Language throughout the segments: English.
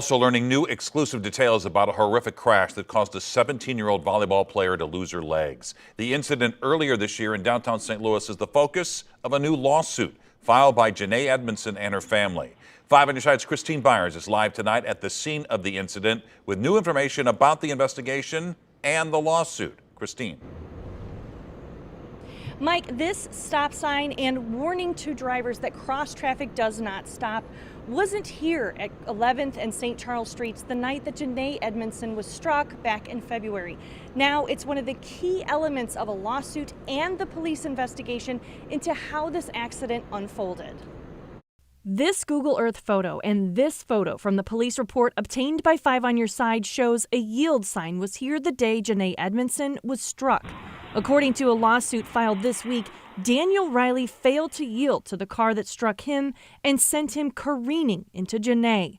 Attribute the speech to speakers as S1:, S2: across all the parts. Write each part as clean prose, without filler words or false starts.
S1: Also learning new exclusive details about a horrific crash that caused a 17-year-old volleyball player to lose her legs. The incident earlier this year in downtown St. Louis is the focus of a new lawsuit filed by Janae Edmondson and her family. 5 on your side's Christine Byers is live tonight at the scene of the incident with new information about the investigation and the lawsuit. Christine.
S2: Mike, this stop sign and warning to drivers that cross traffic does not stop wasn't here at 11th and St. Charles Streets the night that Janae Edmondson was struck back in February. Now it's one of the key elements of a lawsuit and the police investigation into how this accident unfolded. This Google Earth photo and this photo from the police report obtained by 5 on your side shows a yield sign was here the day Janae Edmondson was struck. According to a lawsuit filed this week, Daniel Riley failed to yield to the car that struck him and sent him careening into Janae.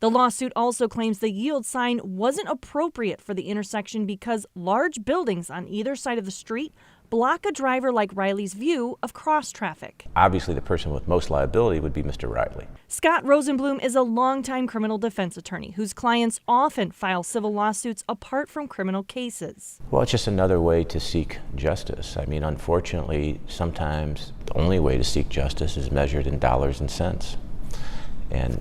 S2: The lawsuit also claims the yield sign wasn't appropriate for the intersection because large buildings on either side of the street block a driver like Riley's view of cross traffic.
S3: Obviously, the person with most liability would be Mr. Riley.
S2: Scott Rosenblum is a longtime criminal defense attorney whose clients often file civil lawsuits apart from criminal cases.
S3: Well, it's just another way to seek justice. I mean, unfortunately, sometimes the only way to seek justice is measured in dollars and cents. And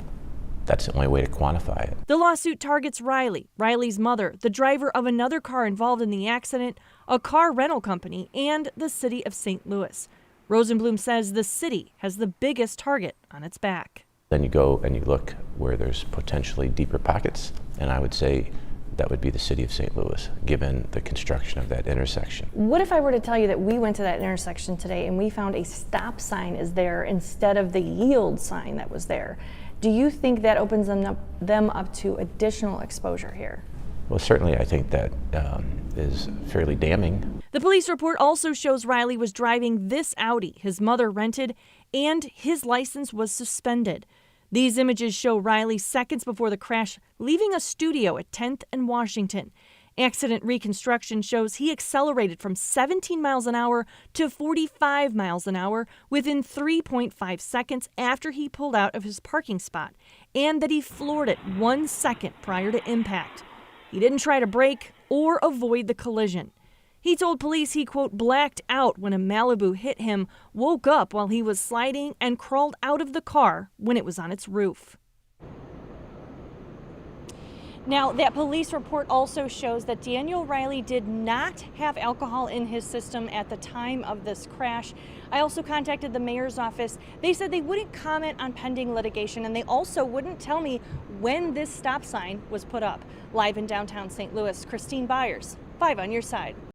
S3: that's the only way to quantify it.
S2: The lawsuit targets Riley, Riley's mother, the driver of another car involved in the accident, a car rental company, and the city of St. Louis. Rosenblum says the city has the biggest target on its back.
S3: Then you go and you look where there's potentially deeper pockets, and I would say that would be the city of St. Louis, given the construction of that intersection.
S2: What if I were to tell you that we went to that intersection today and we found a stop sign is there instead of the yield sign that was there? Do you think that opens them up to additional exposure here?
S3: Well, certainly I think that is fairly damning.
S2: The police report also shows Riley was driving this Audi his mother rented, and his license was suspended. These images show Riley seconds before the crash leaving a studio at 10th and Washington. Accident reconstruction shows he accelerated from 17 miles an hour to 45 miles an hour within 3.5 seconds after he pulled out of his parking spot, and that he floored it 1 second prior to impact. He didn't try to brake or avoid the collision. He told police he, quote, blacked out when a Malibu hit him, woke up while he was sliding, and crawled out of the car when it was on its roof. Now, that police report also shows that Daniel Riley did not have alcohol in his system at the time of this crash. I also contacted the mayor's office. They said they wouldn't comment on pending litigation, and they also wouldn't tell me when this stop sign was put up. Live in downtown St. Louis, Christine Byers, 5 on your side.